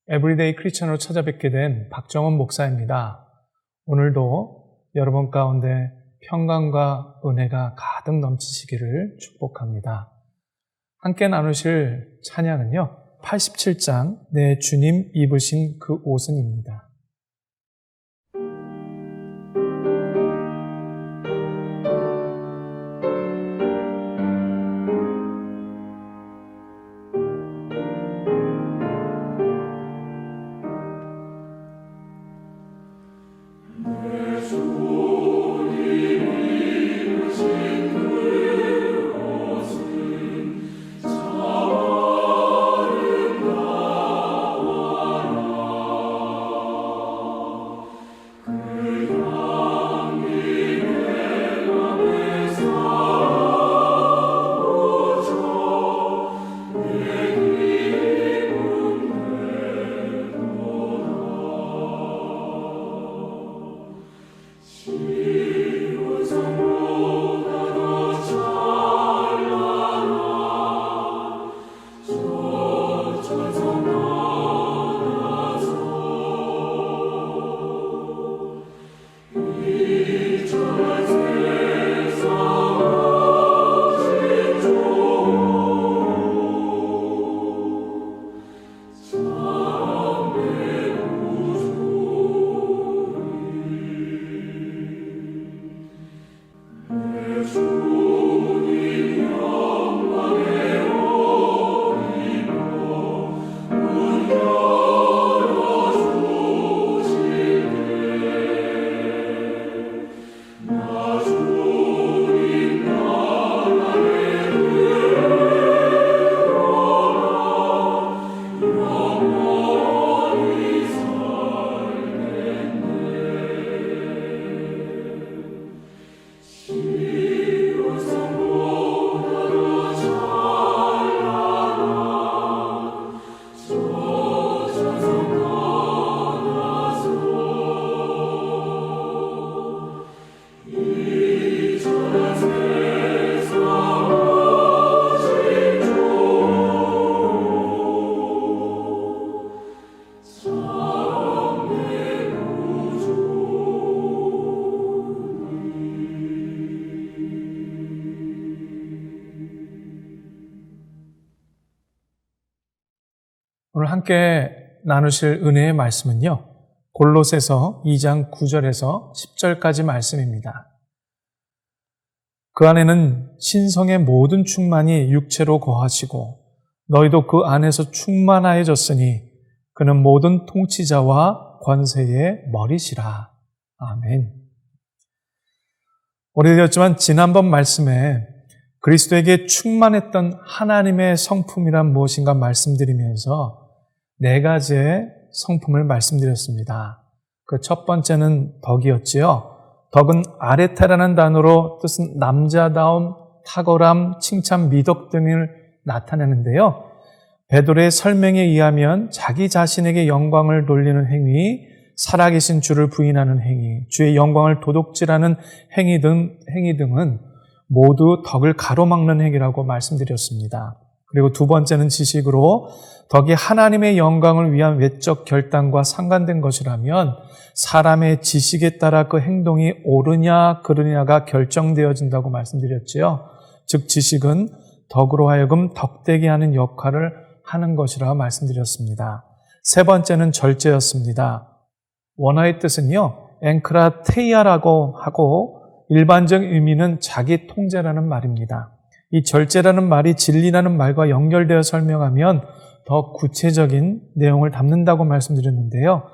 에브리데이 크리스천으로 찾아뵙게 된 박정원 목사입니다. 오늘도 여러분 가운데 평강과 은혜가 가득 넘치시기를 축복합니다. 함께 나누실 찬양은요, 87장 내 주님 입으신 그 옷은입니다. 오늘 함께 나누실 은혜의 말씀은요, 골로새서 2장 9절에서 10절까지 말씀입니다. 그 안에는 신성의 모든 충만이 육체로 거하시고 너희도 그 안에서 충만하여졌으니 그는 모든 통치자와 권세의 머리시라. 아멘. 오래되었지만 지난번 말씀에 그리스도에게 충만했던 하나님의 성품이란 무엇인가 말씀드리면서 네 가지의 성품을 말씀드렸습니다. 그 첫 번째는 덕이었지요. 덕은 아레타라는 단어로 뜻은 남자다움, 탁월함, 칭찬, 미덕 등을 나타내는데요. 베드로의 설명에 의하면 자기 자신에게 영광을 돌리는 행위, 살아계신 주를 부인하는 행위, 주의 영광을 도둑질하는 행위 등은 모두 덕을 가로막는 행위라고 말씀드렸습니다. 그리고 두 번째는 지식으로 덕이 하나님의 영광을 위한 외적 결단과 상관된 것이라면 사람의 지식에 따라 그 행동이 옳으냐 그르냐가 결정되어진다고 말씀드렸지요. 즉 지식은 덕으로 하여금 덕되게 하는 역할을 하는 것이라 말씀드렸습니다. 세 번째는 절제였습니다. 원어의 뜻은요, 엔크라테이아라고 하고 일반적 의미는 자기 통제라는 말입니다. 이 절제라는 말이 진리라는 말과 연결되어 설명하면 더 구체적인 내용을 담는다고 말씀드렸는데요.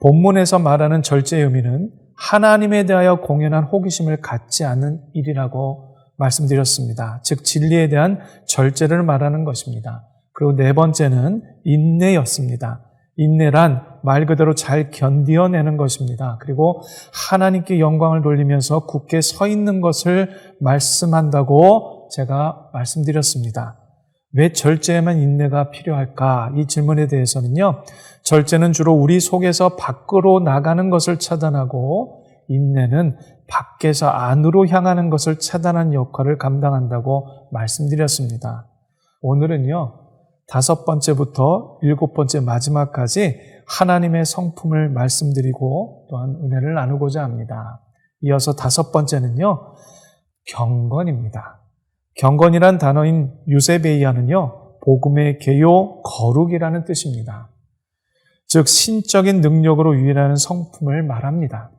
본문에서 말하는 절제의 의미는 하나님에 대하여 공연한 호기심을 갖지 않는 일이라고 말씀드렸습니다. 즉 진리에 대한 절제를 말하는 것입니다. 그리고 네 번째는 인내였습니다. 인내란 말 그대로 잘 견디어내는 것입니다. 그리고 하나님께 영광을 돌리면서 굳게 서 있는 것을 말씀한다고 제가 말씀드렸습니다. 왜 절제에만 인내가 필요할까? 이 질문에 대해서는요, 절제는 주로 우리 속에서 밖으로 나가는 것을 차단하고 인내는 밖에서 안으로 향하는 것을 차단하는 역할을 감당한다고 말씀드렸습니다. 오늘은요, 5번째부터 7번째 마지막까지 하나님의 성품을 말씀드리고 또한 은혜를 나누고자 합니다. 이어서 5번째는요, 경건입니다. 경건이란 단어인 유세베이아는요, 복음의 개요, 거룩이라는 뜻입니다. 즉 신적인 능력으로 유일하는 성품을 말합니다.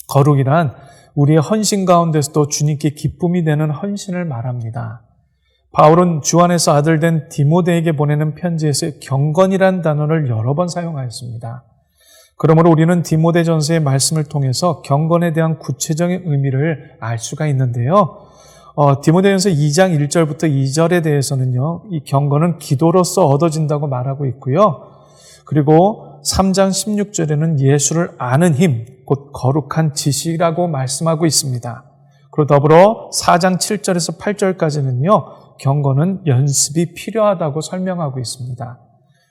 거룩이란 우리의 헌신 가운데서도 주님께 기쁨이 되는 헌신을 말합니다. 바울은 주 안에서 아들된 디모데에게 보내는 편지에서 경건이란 단어를 여러 번 사용하였습니다. 그러므로 우리는 디모데전서의 말씀을 통해서 경건에 대한 구체적인 의미를 알 수가 있는데요. 디모데전서 2장 1절부터 2절에 대해서는요, 이 경건은 기도로서 얻어진다고 말하고 있고요. 그리고 3장 16절에는 예수를 아는 힘, 곧 거룩한 지식이라고 말씀하고 있습니다. 그리고 더불어 4장 7절에서 8절까지는요, 경건은 연습이 필요하다고 설명하고 있습니다.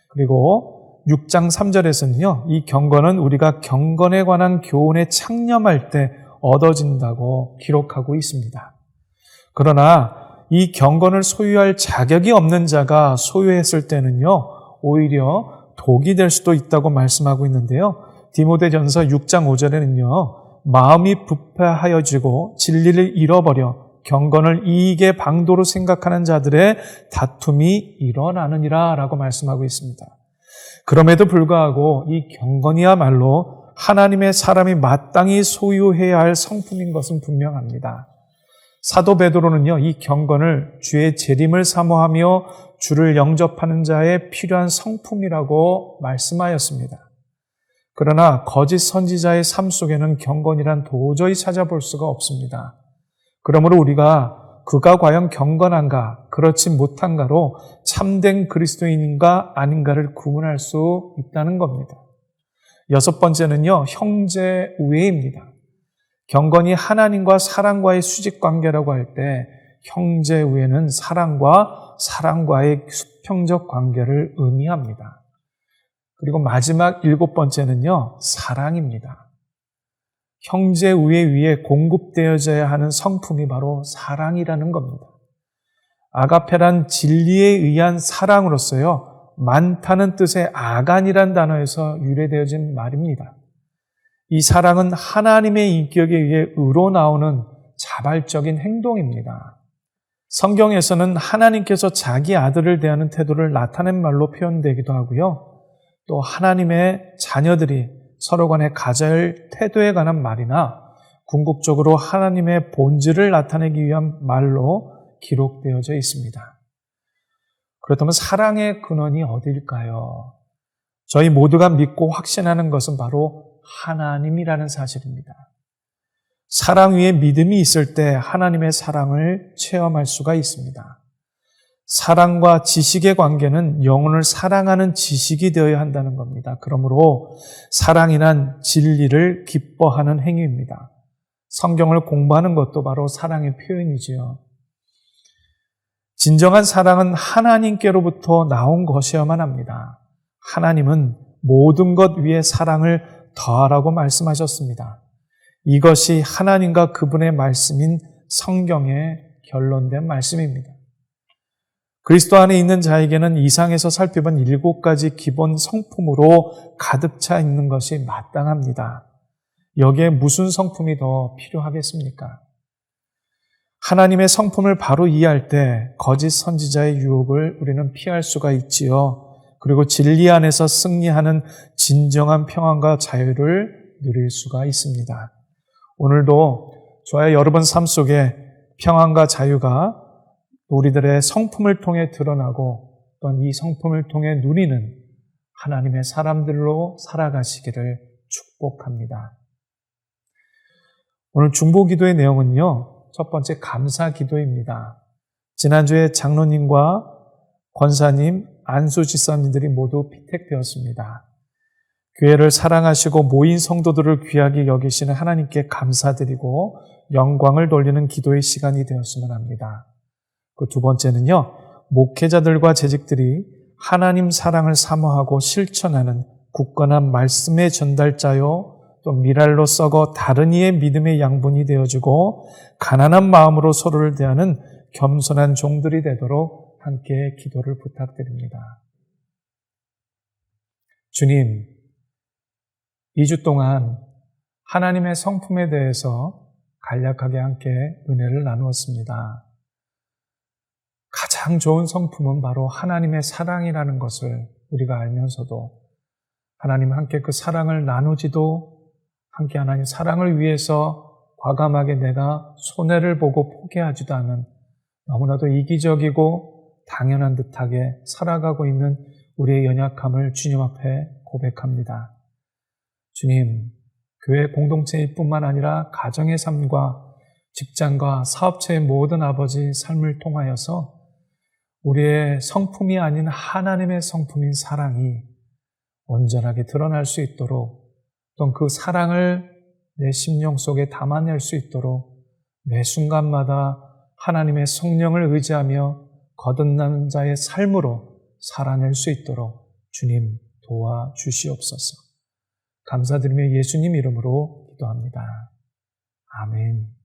그리고 6장 3절에서는요, 이 경건은 우리가 경건에 관한 교훈에 창념할 때 얻어진다고 기록하고 있습니다. 그러나 이 경건을 소유할 자격이 없는 자가 소유했을 때는요, 오히려 독이 될 수도 있다고 말씀하고 있는데요. 디모데전서 6장 5절에는요. 마음이 부패하여지고 진리를 잃어버려 경건을 이익의 방도로 생각하는 자들의 다툼이 일어나느니라 라고 말씀하고 있습니다. 그럼에도 불구하고 이 경건이야말로 하나님의 사람이 마땅히 소유해야 할 성품인 것은 분명합니다. 사도 베드로는요, 이 경건을 주의 재림을 사모하며 주를 영접하는 자의 필요한 성품이라고 말씀하였습니다. 그러나 거짓 선지자의 삶 속에는 경건이란 도저히 찾아볼 수가 없습니다. 그러므로 우리가 그가 과연 경건한가, 그렇지 못한가로 참된 그리스도인인가 아닌가를 구분할 수 있다는 겁니다. 6번째는요, 형제 우애입니다. 경건이 하나님과 사랑과의 수직 관계라고 할 때 형제 우애는 사랑과 사랑과의 수평적 관계를 의미합니다. 그리고 마지막 7번째는요, 사랑입니다. 형제 우애 위에 공급되어져야 하는 성품이 바로 사랑이라는 겁니다. 아가페란 진리에 의한 사랑으로서요, 많다는 뜻의 아간이란 단어에서 유래되어진 말입니다. 이 사랑은 하나님의 인격에 의해 우러나오는 자발적인 행동입니다. 성경에서는 하나님께서 자기 아들을 대하는 태도를 나타낸 말로 표현되기도 하고요. 또 하나님의 자녀들이 서로 간에 가져야 할 태도에 관한 말이나 궁극적으로 하나님의 본질을 나타내기 위한 말로 기록되어져 있습니다. 그렇다면 사랑의 근원이 어디일까요? 저희 모두가 믿고 확신하는 것은 바로 하나님이라는 사실입니다. 사랑 위에 믿음이 있을 때 하나님의 사랑을 체험할 수가 있습니다. 사랑과 지식의 관계는 영혼을 사랑하는 지식이 되어야 한다는 겁니다. 그러므로 사랑이란 진리를 기뻐하는 행위입니다. 성경을 공부하는 것도 바로 사랑의 표현이지요. 진정한 사랑은 하나님께로부터 나온 것이어야만 합니다. 하나님은 모든 것 위에 사랑을 더하라고 말씀하셨습니다. 이것이 하나님과 그분의 말씀인 성경의 결론된 말씀입니다. 그리스도 안에 있는 자에게는 이상에서 살펴본 7가지 기본 성품으로 가득 차 있는 것이 마땅합니다. 여기에 무슨 성품이 더 필요하겠습니까? 하나님의 성품을 바로 이해할 때 거짓 선지자의 유혹을 우리는 피할 수가 있지요. 그리고 진리 안에서 승리하는 진정한 평안과 자유를 누릴 수가 있습니다. 오늘도 저와 여러분 삶 속에 평안과 자유가 우리들의 성품을 통해 드러나고 또한 이 성품을 통해 누리는 하나님의 사람들로 살아가시기를 축복합니다. 오늘 중보기도의 내용은요, 첫 번째 감사기도입니다. 지난주에 장로님과 권사님, 안수지사님들이 모두 피택되었습니다. 교회를 사랑하시고 모인 성도들을 귀하게 여기시는 하나님께 감사드리고 영광을 돌리는 기도의 시간이 되었으면 합니다. 그 두 번째는요, 목회자들과 재직들이 하나님 사랑을 사모하고 실천하는 굳건한 말씀의 전달자요, 또 미랄로 썩어 다른 이의 믿음의 양분이 되어주고 가난한 마음으로 서로를 대하는 겸손한 종들이 되도록 함께 기도를 부탁드립니다. 주님, 2주 동안 하나님의 성품에 대해서 간략하게 함께 은혜를 나누었습니다. 가장 좋은 성품은 바로 하나님의 사랑이라는 것을 우리가 알면서도 하나님 함께 그 사랑을 나누지도 함께 하나님 사랑을 위해서 과감하게 내가 손해를 보고 포기하지도 않은 너무나도 이기적이고 당연한 듯하게 살아가고 있는 우리의 연약함을 주님 앞에 고백합니다. 주님, 교회 공동체일 뿐만 아니라 가정의 삶과 직장과 사업체의 모든 아버지 삶을 통하여서 우리의 성품이 아닌 하나님의 성품인 사랑이 온전하게 드러날 수 있도록 또 그 사랑을 내 심령 속에 담아낼 수 있도록 매 순간마다 하나님의 성령을 의지하며 거듭나는 자의 삶으로 살아낼 수 있도록 주님 도와주시옵소서. 감사드리며 예수님 이름으로 기도합니다. 아멘.